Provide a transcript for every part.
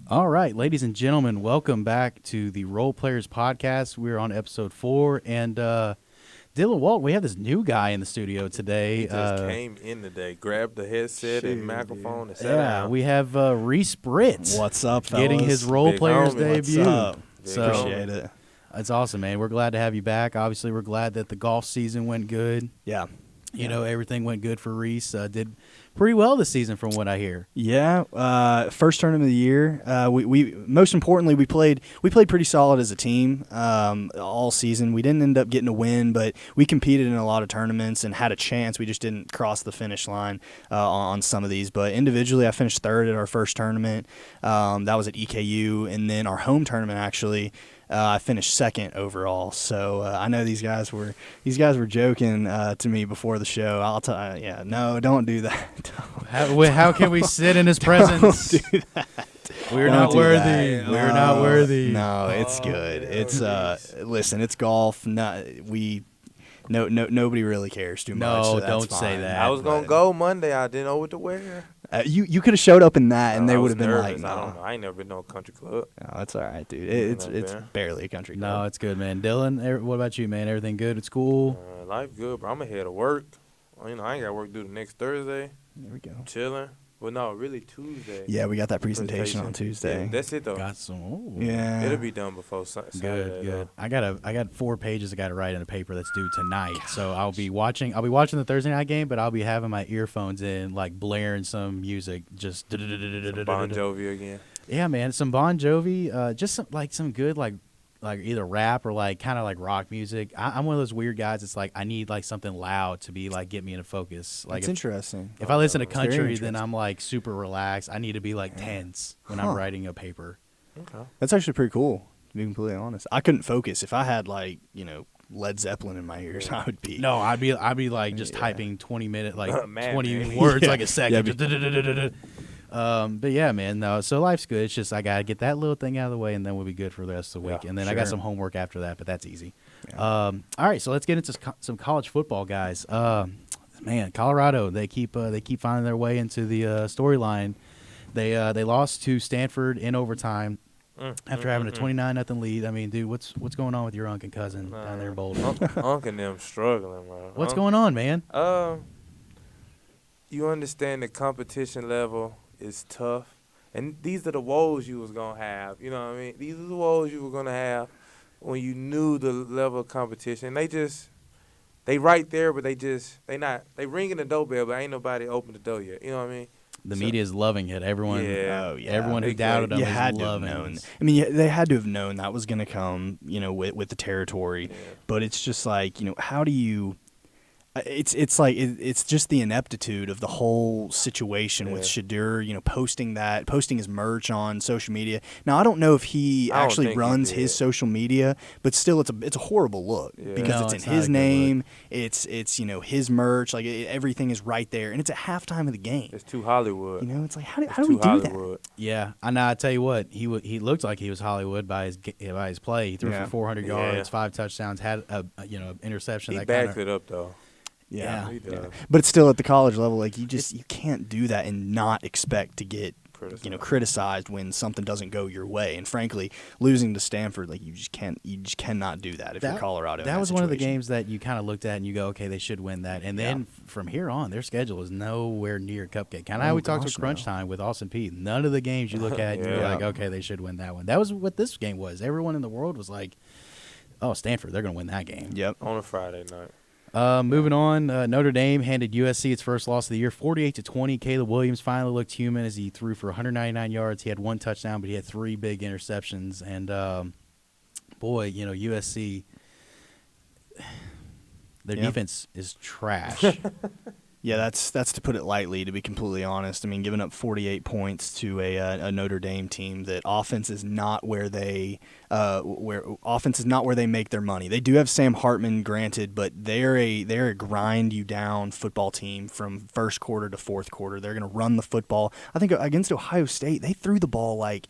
All right, ladies and gentlemen, welcome back to the Role Players Podcast. We're on episode 4, and Dillon Walton, we have this new guy in the studio today. He just came in today, grabbed the headset and microphone and sat down. We have Reece Britt. What's up, fellas? Getting his Role Big Players homie. debut. What's up? So Appreciate it. It's awesome, man. We're glad to have you back. Obviously, we're glad that the golf season went good. Yeah. You know, everything went good for Reece. Did pretty well this season from what I hear. Yeah. First tournament of the year. We most importantly we played pretty solid as a team all season. We didn't end up getting a win, but we competed in a lot of tournaments and had a chance. We just didn't cross the finish line on some of these. But individually, I finished third at our first tournament. That was at EKU, and then our home tournament actually. I finished second overall, so I know these guys were joking to me before the show. I'll tell you, no, don't do that. How can we sit in his presence? Don't do that. We're Don't not do worthy. that. We're not worthy. No, it's good. It's listen, it's golf. Nobody really cares too much. No, so that's don't fine. say that. I was going to go Monday. I didn't know what to wear. You could have showed up in that, and they I would was have been nervous. like, I don't no. know. I ain't never been to no country club. No, that's all right, dude. Never It's been. barely a country No, club. it's good, man. Dillon, what about you, man? Everything good at school? Life good, bro. I'm ahead of work. I ain't got work to do the next Thursday. There we go. Chilling. Well, no, really Tuesday. Yeah, we got that presentation on Tuesday. Yeah, that's it, though. Got some. Ooh. Yeah. It'll be done before Saturday. Good. I got 4 pages I got to write in a paper that's due tonight. So I'll be watching the Thursday night game, but I'll be having my earphones in, like blaring some music, just Bon Jovi again. Yeah, man, some Bon Jovi, just some good like either rap or like kind of like rock music. I'm one of those weird guys. It's like I need like something loud to be like get me into focus. Like It's interesting. if I listen to It's very country, then interesting. I'm like super relaxed. I need to be like tense when I'm writing a paper. Okay. That's actually pretty cool, to be completely honest. I couldn't focus. If I had, like, Led Zeppelin in my ears, I would be. No, I'd be like just Yeah. typing 20-minute like Man, 20 man. words Yeah. like a second. Yeah, But yeah, man. No, so life's good. It's just I gotta get that little thing out of the way, and then we'll be good for the rest of the week. Yeah, And then I got sure. some homework after that, but that's easy. Yeah. All right, so let's get into some college football, guys. Man, Colorado, they keep finding their way into the storyline. They lost to Stanford in overtime after having a 29-0 lead. I mean, dude, what's going on with your uncle and cousin down there in Boulder? Unc and them struggling, bro. What's going on, man? You understand the competition level is tough, and these are the woes you was gonna have. You know what I mean? These are the woes you were gonna have when you knew the level of competition. They right there, but they ringing the doorbell, but ain't nobody opened the door yet. You know what I mean? The media is loving it. Everyone, Yeah. everyone who Big doubted them You is had to have loving known. it. I mean, they had to have known that was going to come, with the territory. Yeah. But it's just like, how do you? It's like it's just the ineptitude of the whole situation with Yeah. Shadur, posting his merch on social media. Now I don't know if he I don't actually think he runs did. his social media, but still it's a horrible look Yeah. because No, it's it's in not his a good name. It's his merch, like everything is right there, and it's at halftime of the game. It's too Hollywood. It's like how do It's we too do that? Hollywood. Yeah, and I tell you what, he looked like he was Hollywood by his play. He threw Yeah. for 400 Yeah. yards, 5 touchdowns, had a interception. He that backs kinda, it up though. Yeah. He does. But it's still at the college level, like you can't do that and not expect to get Criticized. criticized when something doesn't go your way. And frankly, losing to Stanford, like you just cannot do that if you're Colorado. That was one of the games that you kind of looked at and you go, okay, they should win that. And then from here on, their schedule is nowhere near cupcake. Kind of how we talked to Crunch Time with Austin Peay. None of the games you look at and you're Yeah. like, okay, they should win that one. That was what this game was. Everyone in the world was like, oh, Stanford, they're going to win that game. Yep. On a Friday night. Moving on, Notre Dame handed USC its first loss of the year, 48-20. Caleb Williams finally looked human as he threw for 199 yards. He had 1 touchdown, but he had 3 big interceptions. And boy, USC, their defense is trash. Yeah, that's to put it lightly, to be completely honest. I mean, giving up 48 points to a Notre Dame team that offense is not where they make their money. They do have Sam Hartman, granted, but they're a grind you down football team from first quarter to fourth quarter. They're going to run the football. I think against Ohio State, they threw the ball like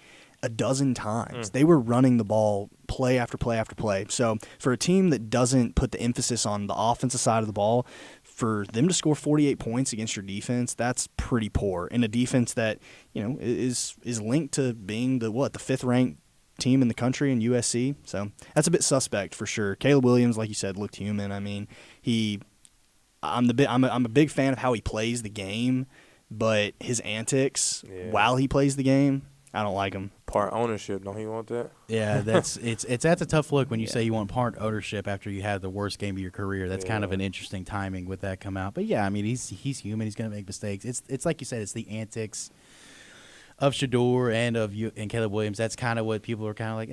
a dozen times. They were running the ball play after play after play. So for a team that doesn't put the emphasis on the offensive side of the ball, for them to score 48 points against your defense, that's pretty poor. In a defense that, is linked to being the fifth ranked team in the country in USC. So that's a bit suspect for sure. Caleb Williams, like you said, looked human. I mean, I'm a big fan of how he plays the game, but his antics while he plays the game, I don't like him. Part ownership, don't he want that? Yeah, that's a tough look when you say you want part ownership after you have the worst game of your career. That's kind of an interesting timing with that come out. But yeah, I mean he's human. He's going to make mistakes. It's like you said. It's the antics of Shador and Caleb Williams. That's kind of what people are kind of like,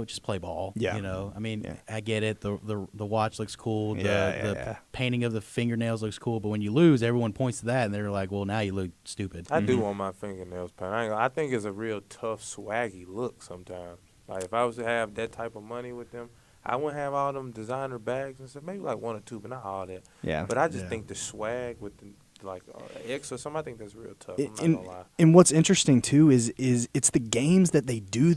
just play ball. Yeah. I mean, I get it. The watch looks cool. The painting of the fingernails looks cool. But when you lose, everyone points to that, and they're like, well, now you look stupid. I do want my fingernails painted. I think it's a real tough, swaggy look sometimes. Like, if I was to have that type of money with them, I wouldn't have all them designer bags and stuff. Maybe like one or two, but not all that. Yeah. But I just think the swag with the X or something, I think that's real tough. I'm not gonna lie. And what's interesting too is it's the games that they do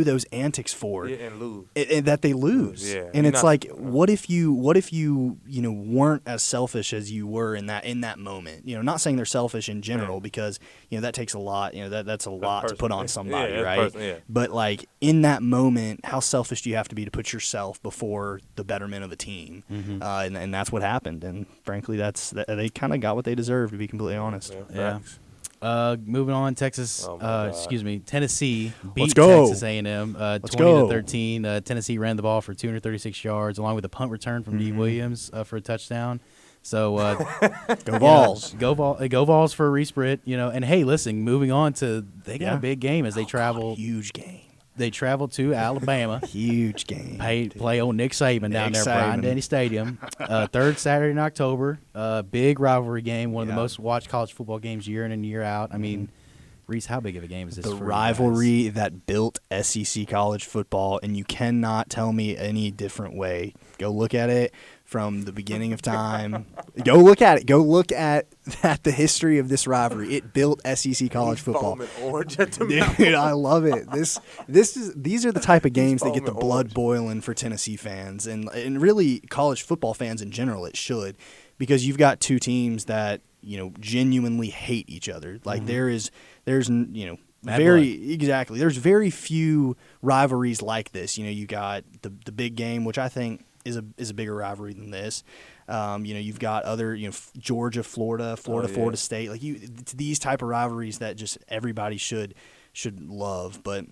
those antics for, and lose, and that they lose. Yeah. And it's like, what if you weren't as selfish as you were in that moment? Not saying they're selfish in general, because that takes a lot. That's a lot to put on somebody, right? But like in that moment, how selfish do you have to be to put yourself before the betterment of the team? And that's what happened. And frankly, they kind of got what they deserved, to be completely honest. Moving on, Tennessee beat Texas A&M 20-13. Tennessee ran the ball for 236 yards, along with a punt return from D. Williams for a touchdown. So go Vols, go Vols for Reece Britt. And hey, listen, moving on to they got a big game as they travel. Huge game. They travel to Alabama. Huge game. Play old Nick Saban down there at Bryant-Denny Stadium. Third Saturday in October. Big rivalry game. One of the most watched college football games year in and year out. I mean, Reece, how big of a game is this? The rivalry that built SEC college football, and you cannot tell me any different way. Go look at it from the beginning of time. Go look at it. Go look at the history of this rivalry. It built SEC college football. Dude, I love it. These are the type of games that get the blood boiling for Tennessee fans and really college football fans in general. It should, because you've got two teams that genuinely hate each other. Like there's very few rivalries like this. You got the big game, which I think is a bigger rivalry than this. You've got other, Georgia, Florida, Florida State. Like it's these type of rivalries that just everybody should love. But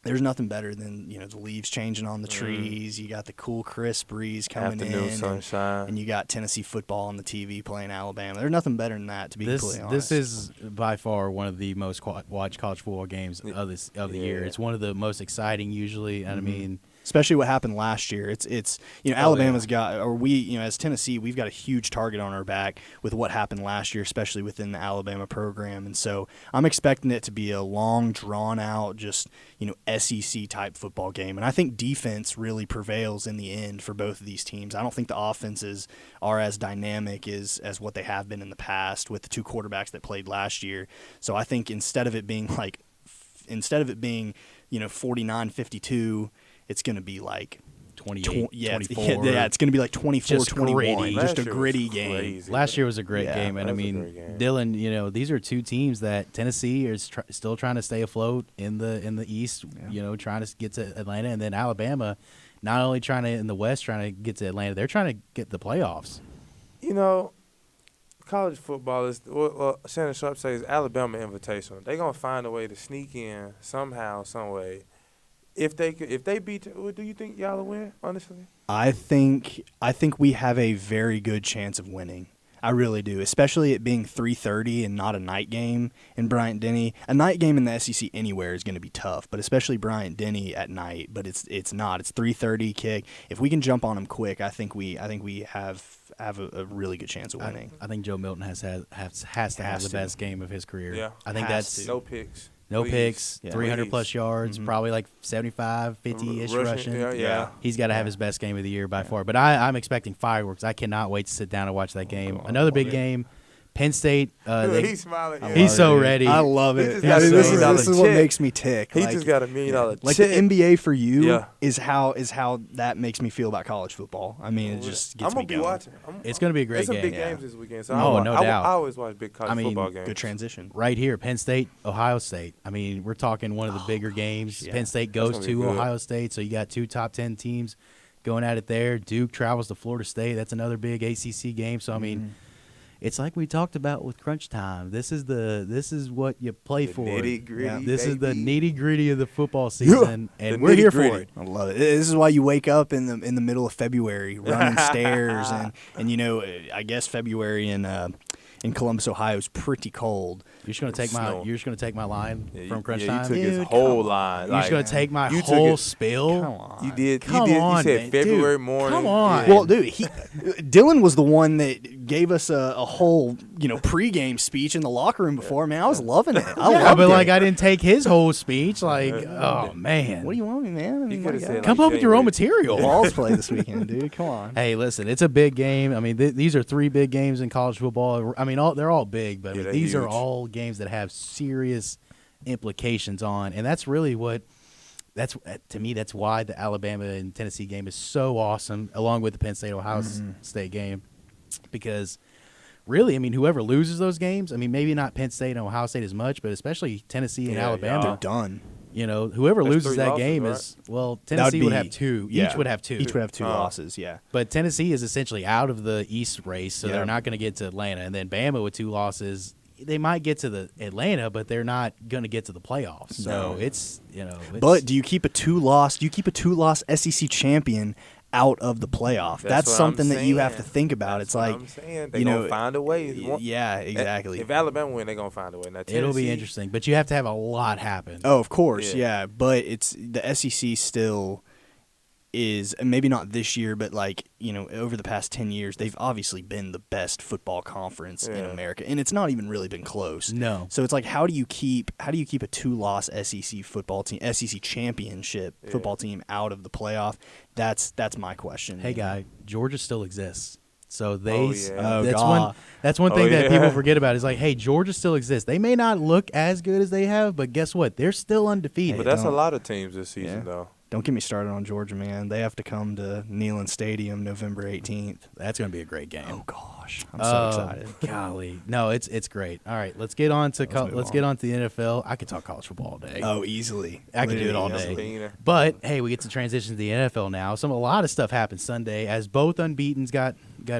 there's nothing better than the leaves changing on the trees. You got the cool, crisp breeze coming in, sunshine, and you got Tennessee football on the TV playing Alabama. There's nothing better than that, to be completely honest. This is by far one of the most watched college football games of the year. It's one of the most exciting usually, and I mean, especially what happened last year. It's Alabama's got, or we, as Tennessee, we've got a huge target on our back with what happened last year, especially within the Alabama program. And so I'm expecting it to be a long, drawn out, just, SEC type football game. And I think defense really prevails in the end for both of these teams. I don't think the offenses are as dynamic as what they have been in the past with the two quarterbacks that played last year. So I think instead of it being 49-52, it's going to be like 24. It's going to be like 24-21. Just a gritty game. Last year was a great game. And, I mean, Dillon, these are two teams that Tennessee is still trying to stay afloat in the East, trying to get to Atlanta. And then Alabama, not only in the West trying to get to Atlanta, they're trying to get the playoffs. College football is, Shannon Sharp says Alabama Invitational. They're going to find a way to sneak in somehow, some way. If they beat, do you think y'all will win, honestly? I think we have a very good chance of winning. I really do, especially it being 3:30 and not a night game in Bryant-Denny. A night game in the SEC anywhere is going to be tough, but especially Bryant-Denny at night. But it's not. It's 3:30 kick. If we can jump on them quick, I think we have a really good chance of winning. I think Joe Milton has to have the best game of his career. Yeah, I think that's no picks. No picks, 300-plus yards, probably like 75, 50-ish rushing. Yeah. He's got to have his best game of the year by far. But I'm expecting fireworks. I cannot wait to sit down and watch that game. Another big game, Penn State. He's smiling. Yeah. He's so ready. I love He it. just got a This $1 is what check. makes me tick. He just got $1 million check. Like the NBA for you Yeah. is how that makes me feel about college football. I mean, it just gets I'm gonna me be going. watching. It's going to be a great There's some game. big yeah. games this weekend. So Oh, I no doubt. I always watch big college football games. Good transition. Right here, Penn State, Ohio State. I mean, we're talking one of the bigger games. yeah. Penn State That's goes gonna be to good. Ohio State, so you got 2 top 10 teams going at it there. Duke travels to Florida State. That's another big ACC game. So I mean, it's like we talked about with Crunch Time. This is what you play The for. nitty-gritty, Yeah. This is the baby. nitty gritty of the football season, and The we're here for nitty-gritty. it. I love it. This is why you wake up in the middle of February, running stairs, and you know, I guess February in Columbus, Ohio is pretty cold. You're just gonna take my Snow. you're just gonna take my line from Crunch You Time. took his Dude, whole come line. You're just gonna take my you took whole it- spill. Come on. You did. Come you did. on, You said man. February Dude, morning. come on. Yeah. Well, dude, Dillon was the one that gave us a whole pregame speech in the locker room before. Man, I was loving it. I Yeah, loved but it. like I didn't take his whole speech. Like, oh man, What do you want me, man? I mean, could've my said, God. come like up with your own January. material. Balls play this weekend, dude. Come on. Hey, listen, it's a big game. I mean, these are 3 big games in college football. I mean, they're all big, but I Yeah, mean, they're these are huge. all games that have serious implications on, and that's really to me, that's why the Alabama and Tennessee game is so awesome, along with the Penn State Ohio State game, because really, I mean, whoever loses those games, I mean, maybe not Penn State and Ohio State as much, but especially Tennessee and Yeah, Alabama. They're done. You know, whoever That's loses 3 that losses, game right? is well, That Tennessee would be- have 2. yeah. Each would have 2. Each would have 2 losses. Yeah. But Tennessee is essentially out of the East race, so Yeah. they're not going to get to Atlanta. And then Bama with 2 losses, they might get to the Atlanta, but they're not going to get to the playoffs. So it's But do you keep a 2-loss? Do you keep a 2-loss SEC champion out of the playoff? That's what something I'm that you have to saying. think about. That's It's what like I'm saying. They you know, gonna find a way. yeah, exactly. If Alabama win, they're gonna find a way. Now, it'll be Tennessee- interesting. But you have to have a lot happen. Oh, of course, Yeah. yeah. But it's the SEC still is, and maybe not this year, but like over the past 10 years, they've obviously been the best football conference in Yeah. America, and it's not even really been close. No. So it's like, how do you keep a 2-loss SEC football team, SEC championship football team out of the playoff? That's my question. Hey, guy, Georgia still exists. So they Oh, yeah. Oh, that's God. one thing that yeah. people forget about is like, hey, Georgia still exists. They may not look as good as they have, but guess what? They're still undefeated. But that's a don't- lot of teams this season, Yeah. though. Don't get me started on Georgia, man. They have to come to Neyland Stadium November 18th. That's going to be a great game. Oh gosh, I'm so excited. Golly, no, it's great. All right, let's get on to move get on. on to the NFL. I could talk college football all day. Oh, easily. I could do it all Literally, day. easily. But hey, we get to transition to the NFL now. A lot of stuff happened Sunday as both unbeatens got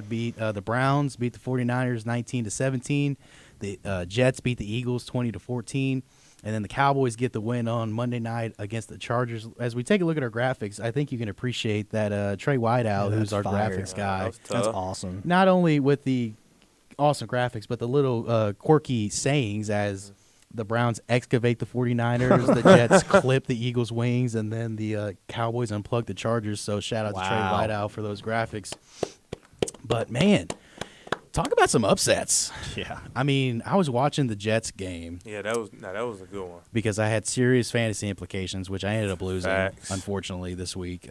beat. The Browns beat the 49ers 19-17. The Jets beat the Eagles 20-14. And then the Cowboys get the win on Monday night against the Chargers. As we take a look at our graphics, I think you can appreciate that Trey Whiteout, who's that's our fire. graphics that guy, was tough. That's awesome. not only with the awesome graphics, but the little quirky sayings as the Browns excavate the 49ers, the Jets clip the Eagles' wings, and then the Cowboys unplug the Chargers. So shout out to Trey Wow. Whiteout for those graphics. But, man, talk about some upsets. Yeah. I mean, I was watching the Jets game Yeah, that was a good one. because I had serious fantasy implications, which I ended up losing, Facts. unfortunately, this week.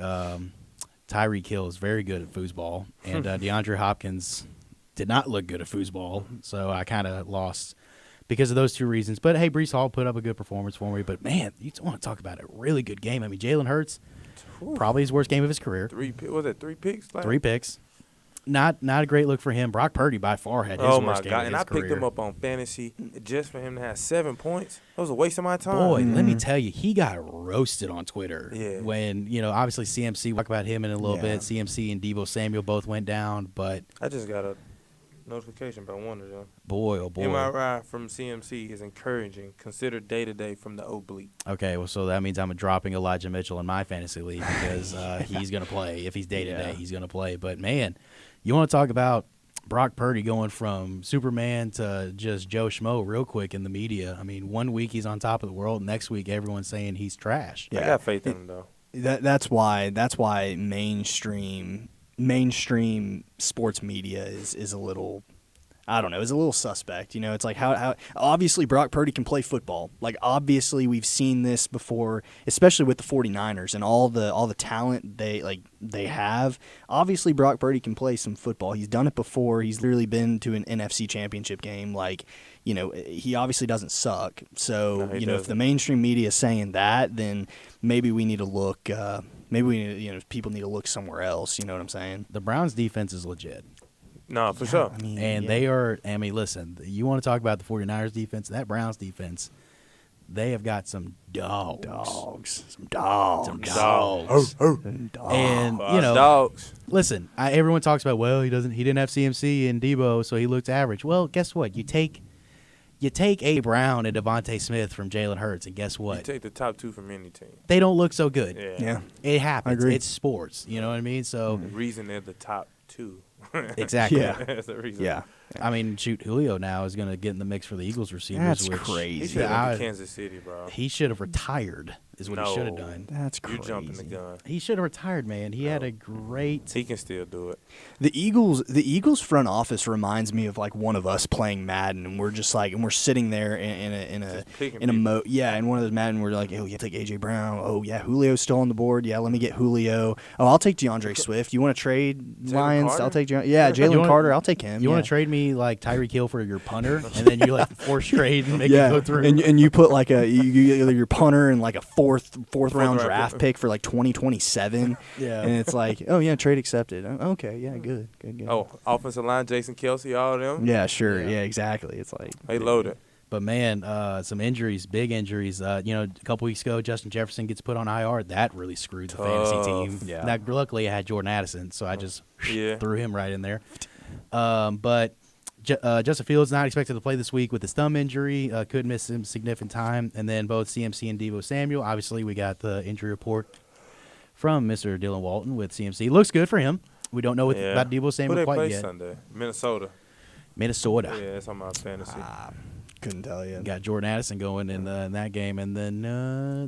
Tyreek Hill is very good at foosball, and DeAndre Hopkins did not look good at foosball, so I kind of lost because of those 2 reasons. But, hey, Breece Hall put up a good performance for me. But, man, you want to talk about a really good game. I mean, Jalen Hurts, probably his worst game of his career. 3 picks? 3 picks. Not a great look for him. Brock Purdy by far had his Oh my worst game God! of And his I picked career. him up on fantasy just for him to have 7 points. That was a waste of my time. Boy, let me tell you, he got roasted on Twitter. Yeah. When, obviously CMC, we'll talk about him in a little Yeah. bit. CMC and Deebo Samuel both went down, but I just got a notification about one of them. boy, oh boy. MRI from CMC is encouraging. Considered day-to-day from the oblique. Okay, well, so that means I'm dropping Elijah Mitchell in my fantasy league because he's going to play. If he's day-to-day, Yeah. he's going to play. But, man, you want to talk about Brock Purdy going from Superman to just Joe Schmo real quick in the media. I mean, one week he's on top of the world, next week everyone's saying he's trash. I got faith in him, though. That's why mainstream sports media is a little, I don't know. It's a little suspect. You know, it's like how obviously Brock Purdy can play football. Like, obviously we've seen this before, especially with the 49ers and all the talent they have. Obviously Brock Purdy can play some football. He's done it before. He's literally been to an NFC championship game. Like, you know, he obviously doesn't suck. So, No, you know, doesn't. if the mainstream media is saying that, then maybe we need to look people need to look somewhere else. You know what I'm saying? The Browns' defense is legit. No, for sure. I mean, And yeah. they are, I mean, listen, you want to talk about the 49ers defense, that Browns defense, they have got some dogs. Some dogs. And, you know, Dogs. listen, everyone talks about, well, he didn't have CMC and Debo, so he looked average. Well, guess what? You take A. Brown and Devontae Smith from Jalen Hurts, and guess You what? take the top 2 from any team. They don't look so good. Yeah. It happens. I agree. It's sports. You know what I mean? So, The reason they're the top 2. exactly. Yeah. That's the reason. Yeah. I mean, shoot, Julio now is going to get in the mix for the Eagles receivers. That's which crazy. He should have went I- to Kansas City, bro. He should have retired, is what he should have No. done. That's You crazy. jumping the gun. He should have retired, man. He had a great. He can still do it. The Eagles front office reminds me of like one of us playing Madden, and we're just like, and we're sitting there in a Just picking in a people. in one of those Madden, we're like, oh, you take AJ Brown. Oh yeah, Julio's still on the board. Yeah, let me get Julio. Oh, I'll take DeAndre Swift. You want to trade Lions? Carter? I'll take Yeah, You Jalen wanna- Carter. I'll take him. You yeah. want to trade me like Tyreek Hill for your punter, and then you like force trade and make Yeah, it go through. and you put like your punter and like a fourth round round draft pick. pick for like 2027. Yeah. and it's like, oh yeah, trade accepted. Oh, okay, yeah, good. Oh, offensive line, Jason Kelsey, all of them. yeah, sure, Yeah. yeah, exactly. It's like They loaded. But man, some injuries, big injuries. You know, a couple weeks ago, Justin Jefferson gets put on IR. That really screwed the fantasy Tough. team. Yeah. Now, luckily, I had Jordan Addison, so I just Yeah. threw him right in there. But Justin Fields not expected to play this week with his thumb injury. Could miss some significant time. And then both CMC and Deebo Samuel. Obviously, we got the injury report from Mr. Dillon Walton with CMC. Looks good for him. We don't know Yeah. about Deebo Who Samuel they quite play yet. Sunday? Minnesota. Minnesota. Yeah, that's on my fantasy. couldn't tell you. Got Jordan Addison going in that game, and then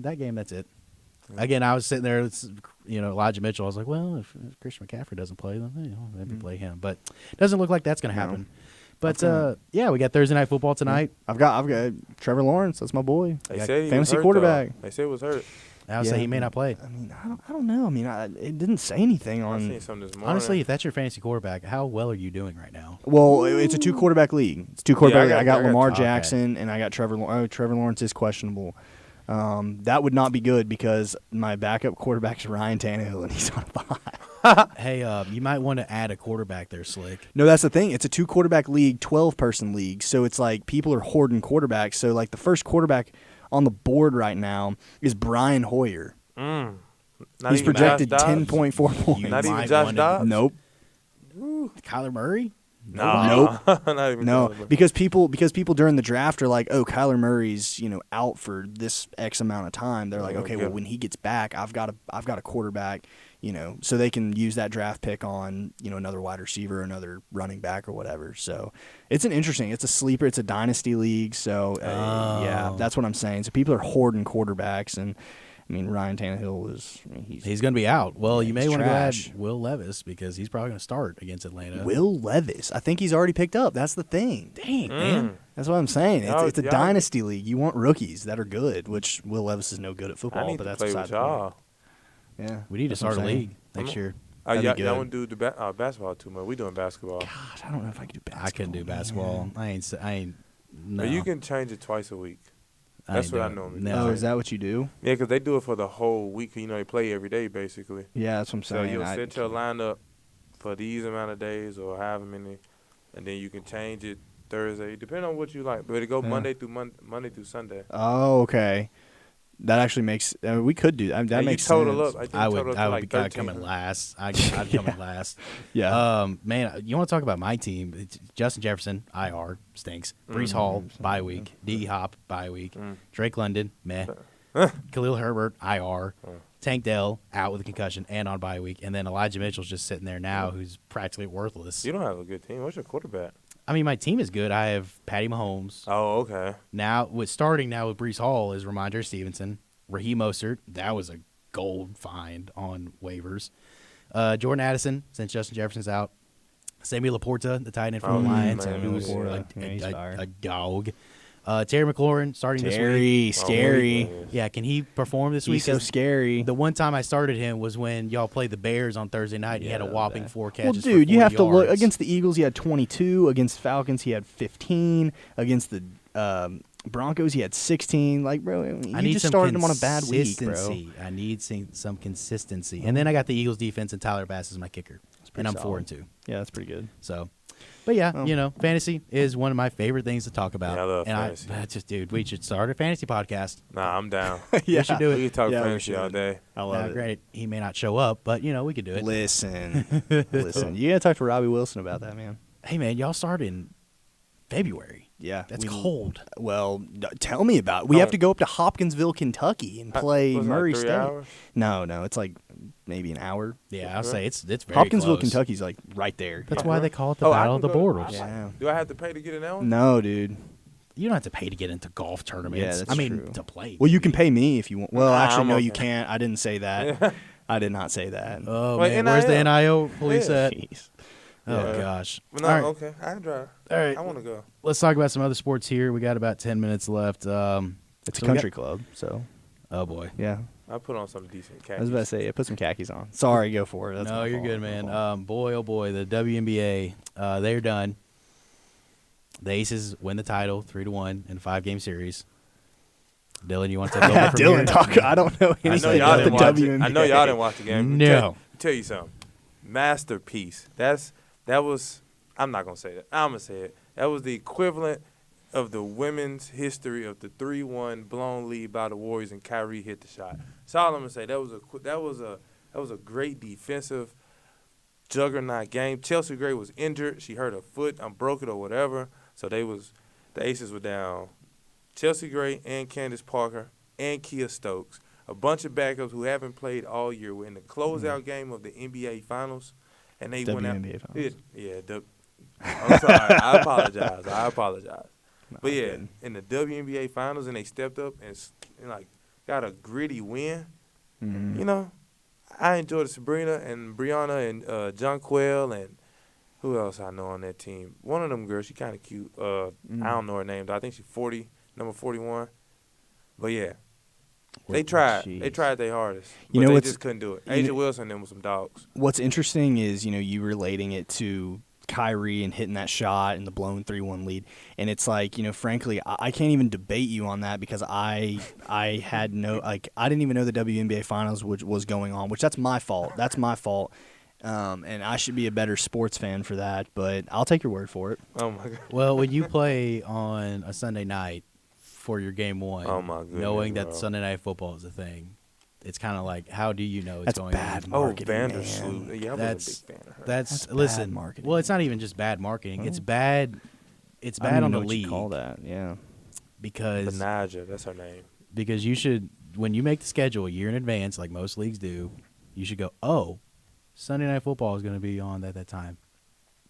that game, that's it. Again, I was sitting there, Elijah Mitchell. I was like, well, if Christian McCaffrey doesn't play, then maybe play him. But it doesn't look like that's going to happen. But yeah, we got Thursday night football tonight. I've got Trevor Lawrence. That's my boy. They Yeah, said he fantasy was hurt, quarterback. though. They said he was hurt. I would say he may not play. I mean, I don't know. I mean, it didn't say anything I on. seen something this morning. Honestly, if that's your fantasy quarterback, how well are you doing right now? Well, it's a 2-quarterback league. It's 2-quarterback. I I got got Lamar okay. Jackson and I got Trevor. Trevor Lawrence is questionable. That would not be good because my backup quarterback is Ryan Tannehill and he's on a bye. Hey, you might want to add a quarterback there, Slick. No, that's the thing. It's a 2-quarterback league, 12-person league. So it's like people are hoarding quarterbacks. So like the first quarterback on the board right now is Brian Hoyer. Not He's even projected Josh Dobbs? 10.4 points. Not even might Josh wanna- Dobbs? Nope. Kyler Murray? No. Not even No, Kyler Murray. because people during the draft are like, oh, Kyler Murray's out for this X amount of time. They're like, okay, well when he gets back, I've got a quarterback, so they can use that draft pick on another wide receiver, another running back or whatever. So it's a sleeper, it's a dynasty league. So yeah, that's what I'm saying. So people are hoarding quarterbacks, and I mean Ryan Tannehill He's going to be out. Well, you may he's want to go add trash. Will Levis because he's probably going to start against Atlanta. Will Levis. I think he's already picked up. That's the thing. Dang, man. That's what I'm saying. It's a Y'all- dynasty league. You want rookies that are good, which Will Levis is no good at I football, need but to that's play beside with the point. y'all. Yeah, We need to that's what start a I'm saying. league next year. That'd be Y'all good. want to do the basketball too much. We doing basketball. Gosh, I don't know if I could do basketball. I couldn't do basketball. man. I ain't. No. But you can change it twice a week. That's ain't what I doing it. normally No. Oh, is that what you do? Yeah, because they do it for the whole week. They play every day basically. Yeah, that's what I'm So saying. you'll set your lineup for these amount of days or however many, and then you can change it Thursday, depending on what you like. But it go Yeah. Monday through Sunday. Oh, okay. That actually makes. we could do that. That And makes you total sense. up. I think I you would. total up I to would like be I'd 13. come in last. I'd come in last. Yeah. Man, you want to talk about my team? It's Justin Jefferson, IR, stinks. Brees Hall, bye week. D Hop, bye week. Drake London, meh. Khalil Herbert, IR. Tank Dell out with a concussion and on bye week, and then Elijah Mitchell's just sitting there now, who's practically worthless. You don't have a good team. What's your quarterback? I mean, my team is good. I have Patty Mahomes. Oh, okay. Now, starting now with Brees Hall is Ramondre Stevenson, Raheem Mostert. That was a gold find on waivers. Jordan Addison, since Justin Jefferson's out. Sammy Laporta, the tight end for Oh, the Lions, man, who's he's fire. a dog. Terry McLaurin starting this Terry, week. scary. Yeah, can he perform this week? He's so scary. The one time I started him was when y'all played the Bears on Thursday night. And he had a whopping 4 catches. Well, dude, for you have 40 to look yards. against the Eagles. He had 22. Against Falcons, he had 15. Against the Broncos, he had 16. Like, bro, I you need just some started him on a bad week, bro. consistency. I need some consistency. And then I got the Eagles defense and Tyler Bass as my kicker, and I'm solid. 4-2. Yeah, that's pretty good. So, but yeah, fantasy is one of my favorite things to talk about. Yeah, I love and fantasy. Dude, we should start a fantasy podcast. Nah, I'm down. Yeah. We should do it. We can talk Yeah, we fantasy all should. day. I Now, love it. granted, he may not show up, but we could do it. Listen. You gotta talk to Robbie Wilson about that, man. Hey man, y'all start in February. Yeah, That's cold. Well, tell me about it. We have to go up to Hopkinsville, Kentucky, and play Was it Murray like 3 State. hours? No, it's like maybe an hour. Yeah, I'll say it's very Hopkinsville, close. Kentucky's like right there. That's Yeah. why they call it the Oh, I Battle can of the go- Borders. Yeah. Do I have to pay to get in that one? No, dude. You don't have to pay to get into golf tournaments. Yeah, that's I mean, true. to play. Well, you can pay me if you want. Well, Nah, actually, I'm no, you okay. can't. I didn't say that. I did not say that. Oh Wait, man, where's the NIL? NIL police Yeah. at? Jeez. Oh Yeah. gosh. No, All right. okay. I can drive. All right. I want to go. Let's talk about some other sports here. We got about 10 minutes left. It's a So we country club, so Oh boy. yeah. I put on some decent khakis. I was about to say, yeah, put some khakis on. Sorry, go for it. That's No, my you're fault. good, My man. fault. Boy, oh boy, the WNBA, they're done. The Aces win the title 3-1 in a 5-game series. Dylan, you want to take over from Dylan, here? talk. I don't know I know anything y'all about the didn't watch it. WNBA. I know y'all didn't watch the game. No. Tell you something. Masterpiece. That was. I'm not gonna say that. I'm gonna say it. That was the equivalent of the women's history of the 3-1 blown lead by the Warriors and Kyrie hit the shot. That's all I'm gonna say. That was a great defensive juggernaut game. Chelsea Gray was injured. She hurt her foot. Broke it or whatever. So the Aces were down. Chelsea Gray and Candace Parker and Kia Stokes, a bunch of backups who haven't played all year. We're in the closeout game of the NBA Finals, and they went out. WNBA Finals. I'm sorry. I apologize. No, But yeah, good. in the WNBA Finals, and they stepped up and like got a gritty win. Mhm. You know, I enjoyed Sabrina and Brianna and Jonquel and who else I know on that team. One of them girls, she kind of cute. I don't know her name, though. I think she's 40, number 41. But yeah, they tried. Jeez. They tried their hardest. You But know they what's- just couldn't do it. you Asia know- Wilson and them with some dogs. What's interesting is, you relating it to Kyrie and hitting that shot and the blown 3-1 lead. And it's like, frankly, I can't even debate you on that because I had I didn't even know the WNBA Finals was going on, which that's my fault. That's my fault. And I should be a better sports fan for that, but I'll take your word for it. Oh, my God. Well, when you play on a Sunday night for your game one, Oh, my goodness, knowing that bro. Sunday night football is a thing, it's kind of like, how do you know it's That's going bad on? marketing, Vandersloot. Yeah, I That's- was a big fan of her. That's bad listen. marketing. Well, it's not even just bad marketing. It's Well, bad. It's I don't bad even on know the what you league call that. Yeah. because Benaja, that's her name. you should, when you make the schedule a year in advance, like most leagues do, you should go, oh, Sunday night football is going to be on at that time.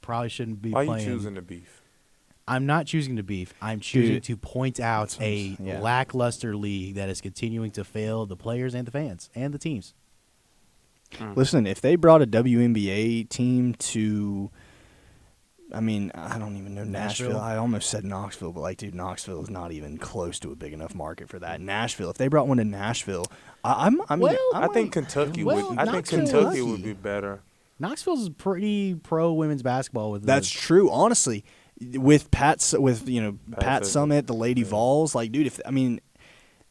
Probably shouldn't be Why playing. you choosing the beef? I'm not choosing to beef. I'm choosing Dude, to point out a yeah. lackluster league that is continuing to fail the players and the fans and the teams. Listen, if they brought a WNBA team to, I don't even know Nashville. Nashville? I almost said Knoxville, but dude, Knoxville is not even close to a big enough market for that. Nashville, if they brought one to Nashville, I think Kentucky well, would. I think not Kentucky Kentucky. would be better. Knoxville's pretty pro women's basketball with That's true, honestly. With Pat Pat Summit, the Lady Vols, dude,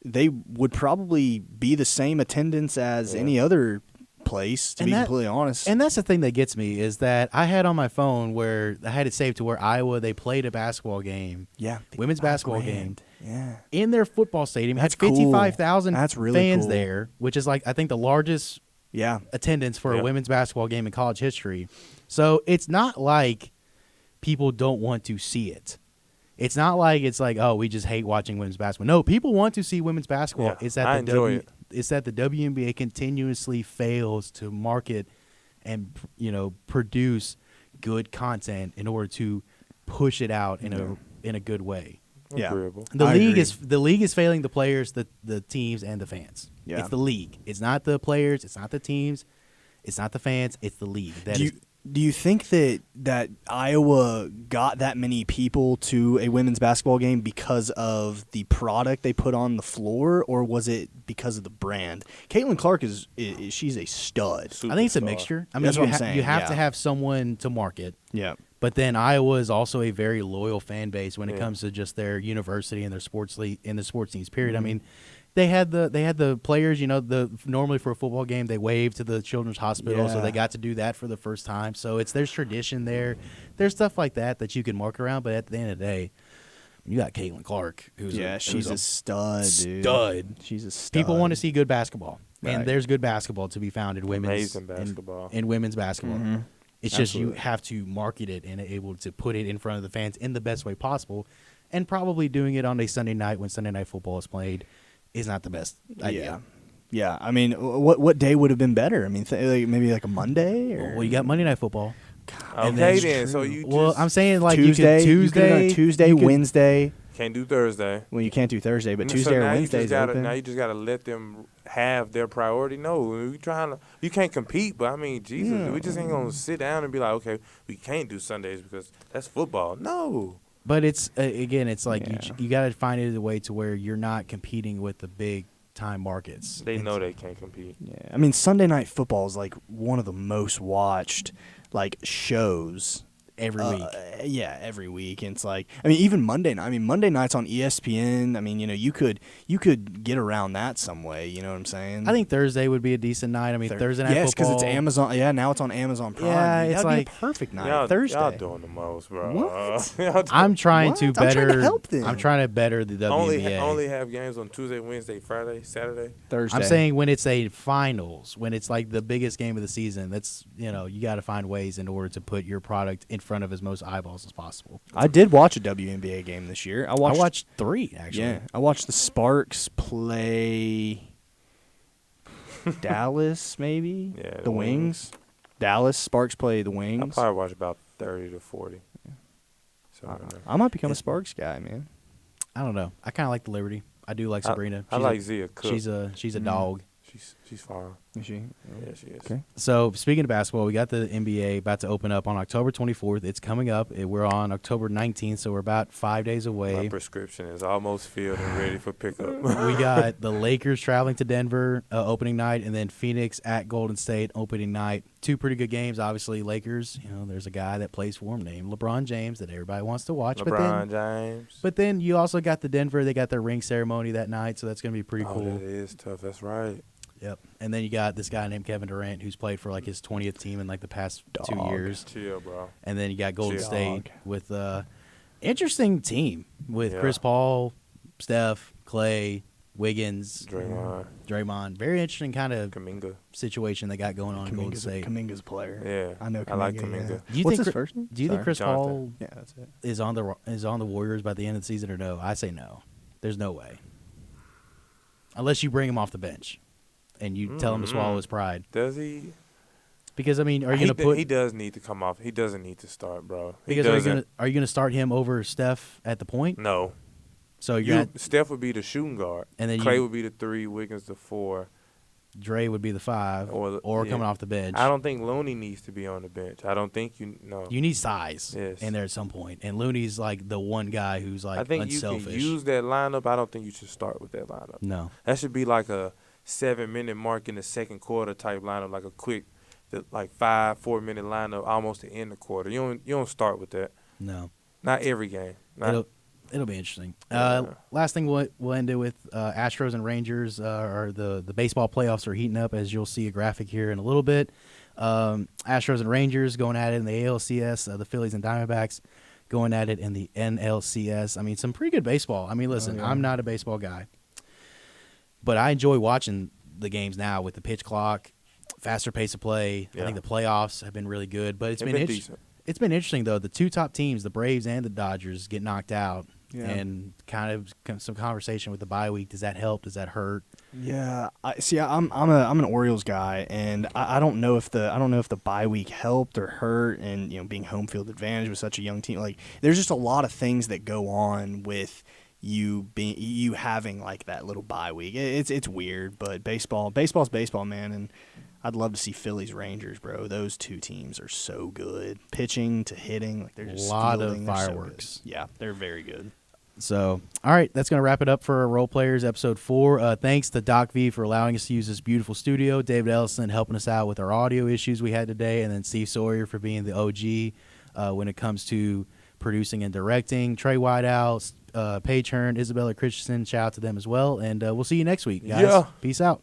they would probably be the same attendance as any other place, to And be that- completely honest. And that's the thing that gets me is that I had on my phone where I had it saved to where Iowa, they played a basketball game, yeah, women's basketball game, Yeah. in their football stadium. It had That's cool. 55,000 That's really fans cool. there, which is I think the largest Yeah. attendance for Yeah. a women's basketball game in college history. So it's not like people don't want to see it. It's not like oh, we just hate watching women's basketball. No, people want to see women's basketball. Yeah, It's that I enjoy it. It's that the WNBA continuously fails to market and produce good content in order to push it out in a good way. Yeah. Agreeable. The I league agree. is failing the players, the teams, and the fans. Yeah. It's the league. It's not the players. It's not the teams. It's not the fans. It's the league. Do you think that Iowa got that many people to a women's basketball game because of the product they put on the floor, or was it because of the brand? Caitlin Clark she's a stud. I think it's a mixture. I mean, That's what I'm saying. You have Yeah. to have someone to market. Yeah. But then Iowa is also a very loyal fan base when it comes to just their university and their sports league and the sports teams. Period. I mean, they had the players. Normally for a football game they wave to the Children's Hospital, so they got to do that for the first time. So there's tradition there. There's stuff like that you can mark around. But at the end of the day, you got Caitlin Clark, she's a stud, dude. She's a stud. People want to see good basketball, Right. and there's good basketball to be found in women's Amazing basketball. in women's basketball. Mm-hmm. It's just you have to market it and able to put it in front of the fans in the best way possible, and probably doing it on a Sunday night when Sunday night football is played is not the best idea. Yeah. I mean, what day would have been better? I mean, maybe like a Monday or Well, you got Monday Night Football. Okay, then. So you Well, just I'm saying like Tuesday, you could Tuesday, Tuesday, you could- Wednesday. can't do Thursday. Well, you can't do Thursday, but So Tuesday or now you Wednesday just is gotta, open. Now you just got to let them have their priority. No, you can't compete, but I mean, Jesus, we just ain't going to sit down and be like, okay, we can't do Sundays because that's football. No. But it's again, it's like Yeah. you got to find it a way to where you're not competing with the big time markets. They know they can't compete. Yeah, I mean, Sunday Night Football is like one of the most watched shows every week. Yeah, every week. And it's like, I mean, even Monday night. I mean, Monday nights on ESPN. I mean, you could get around that some way. You know what I'm saying? I think Thursday would be a decent night. I mean, Thursday night yes, football. because it's Amazon. Yeah, now it's on Amazon Prime. Yeah, it's that'd be like a perfect night. Y'all Thursday. doing the most, bro. What? I'm trying What? to I'm trying to better. help them. I'm trying to better the WNBA. Only have games on Tuesday, Wednesday, Friday, Saturday. Thursday. I'm saying when it's a finals, when it's like the biggest game of the season, that's you got to find ways in order to put your product in front of as most eyeballs as possible. I did watch a WNBA game this year. I watched 3 actually. Yeah, I watched the Sparks play Dallas, maybe. Yeah, the Wings. Dallas Sparks play the I Wings. probably watch about 30 to 40. I might become a Sparks guy, man. I don't know. I kind of like the Liberty. I do like Sabrina. I like Zia Cook. She's a dog. She's fine. Is she? Yeah, she is. Okay. So speaking of basketball, we got the NBA about to open up on October 24th. It's coming up. We're on October 19th, so we're about 5 days My away. prescription is almost filled and ready for pickup. We got the Lakers traveling to Denver opening night, and then Phoenix at Golden State opening night. 2 pretty good games. Obviously, Lakers. There's a guy that plays for him named LeBron James that everybody wants to watch. LeBron James. But then you also got the Denver. They got their ring ceremony that night, so that's going to be pretty cool. That is tough. That's right. Yep. And then you got this guy named Kevin Durant who's played for like his 20th team in like the past 2 years. Chill, bro. And then you got Golden Chill. State with interesting team with Yeah. Chris Paul, Steph, Clay, Wiggins, Draymond. Very interesting kind of Kaminga. situation they got going on in Golden State. Kaminga's a player. Yeah. I know Kaminga. I like yeah. Kaminga. Do you What's think his first name? Do you think Sorry. Chris Jonathan. Paul Yeah, that's it. is on the Warriors by the end of the season or no? I say no. There's no way. Unless you bring him off the bench and you tell him to swallow his pride. Does he? Because I mean, are you going to put? He does need to come off. He doesn't need to start, bro. Because are you going to start him over Steph at the point? No. So you're Steph would be the shooting guard. And then Clay would be the 3, Wiggins the 4. Dre would be the 5, or coming off the bench. I don't think Looney needs to be on the bench. I don't think you need size Yes. in there at some point. And Looney's like the one guy who's like I think unselfish. you can use that lineup. I don't think you should start with that lineup. No. That should be like a 7-minute mark in the second quarter type lineup, like a quick, 4-minute lineup almost to end the quarter. You don't start with that. No. Not every game. It'll be interesting. Yeah. Last thing we'll end it with Astros and Rangers are the baseball playoffs are heating up, as you'll see a graphic here in a little bit. Astros and Rangers going at it in the ALCS. The Phillies and Diamondbacks going at it in the NLCS. I mean, some pretty good baseball. I mean, listen, I'm not a baseball guy, but I enjoy watching the games now with the pitch clock, faster pace of play. Yeah. I think the playoffs have been really good, but it's been decent. It's been interesting, though. The 2 top teams, the Braves and the Dodgers, get knocked out. Yeah. And kind of some conversation with the bye week. Does that help? Does that hurt? Yeah, I'm an Orioles guy, and I don't know if the bye week helped or hurt, and being home field advantage with such a young team. Like, there's just a lot of things that go on with you having like that little bye week. It's weird, but baseball's baseball, man, and I'd love to see Phillies Rangers, bro. Those two teams are so good. Pitching to hitting, like they're just a lot of fielding, they're so fireworks. good. Yeah, they're very good. So, all right, that's going to wrap it up for Role Players episode 4. Thanks to Doc V for allowing us to use this beautiful studio, David Ellison helping us out with our audio issues we had today, and then Steve Sawyer for being the OG when it comes to producing and directing. Trey Whiteout, Peay, Isabella Christensen, shout out to them as well, and we'll see you next week, guys. Yeah. Peace out.